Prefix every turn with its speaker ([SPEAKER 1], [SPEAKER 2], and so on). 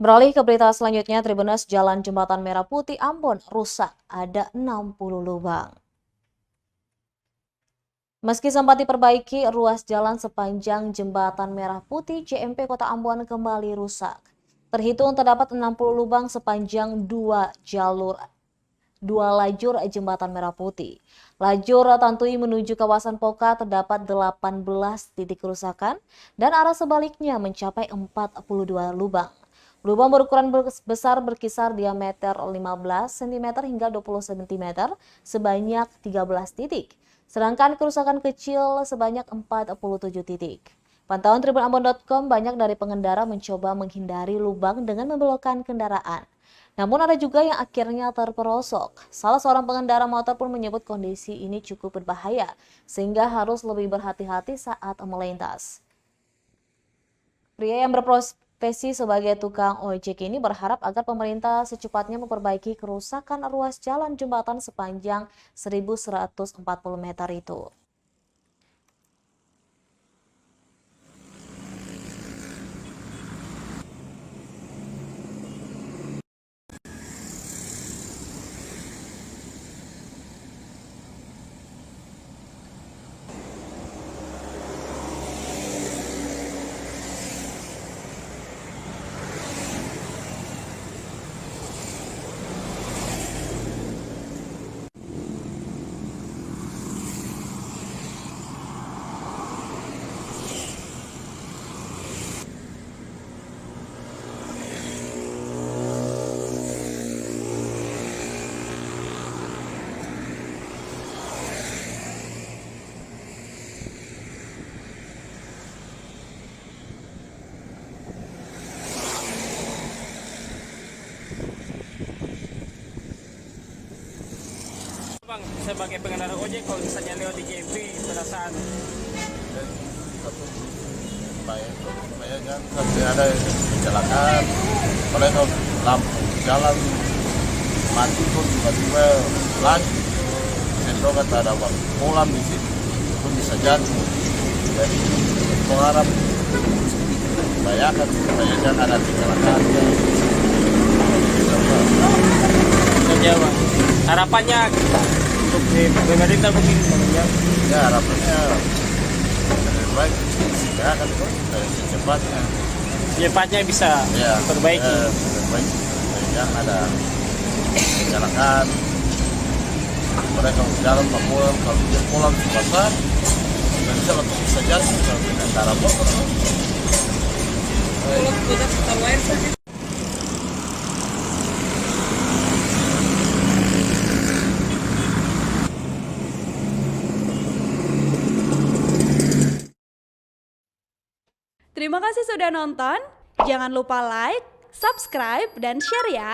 [SPEAKER 1] Beralih ke berita selanjutnya, Tribunnews Jalan Jembatan Merah Putih Ambon rusak, ada 60 lubang. Meski sempat diperbaiki, ruas jalan sepanjang Jembatan Merah Putih JMP Kota Ambon kembali rusak. Terhitung terdapat 60 lubang sepanjang dua lajur Jembatan Merah Putih. Lajur Tantui menuju kawasan Poka terdapat 18 titik kerusakan dan arah sebaliknya mencapai 42 lubang. Lubang berukuran besar berkisar diameter 15 cm hingga 20 cm sebanyak 13 titik. Sedangkan kerusakan kecil sebanyak 47 titik. Pantauan tribunambon.com, banyak dari pengendara mencoba menghindari lubang dengan membelokkan kendaraan. Namun ada juga yang akhirnya terperosok. Salah seorang pengendara motor pun menyebut kondisi ini cukup berbahaya, sehingga harus lebih berhati-hati saat melintas. Pria yang berprofesi sebagai tukang ojek ini berharap agar pemerintah secepatnya memperbaiki kerusakan ruas jalan jembatan sepanjang 1.140 meter itu.
[SPEAKER 2] Bang, sebagai pengendara ojek kalau misalnya lewat di JP perasaan
[SPEAKER 3] satu supaya jangan sampai ada kecelakaan. Kalau kalau lampu jalan mati pun tiba-tiba lagi sendok kata ada kolam di sini pun bisa jatuh. Jadi mengharap bayarkan supaya jangan ada kecelakaan.
[SPEAKER 2] saja bang. Harapannya untuk pemerintah mungkin
[SPEAKER 3] Ya harapannya lebih baik segerakan secepatnya.
[SPEAKER 2] secepatnya bisa
[SPEAKER 3] Ya,
[SPEAKER 2] perbaiki.
[SPEAKER 3] lebih baik supaya jangan ada kecelakaan. Mereka jalan pulang, kalau dia pulang sebentar dan bisa langsung bisa jalan kalau dengan cara motor.
[SPEAKER 4] Terima kasih sudah nonton. Jangan lupa like, subscribe, dan share ya.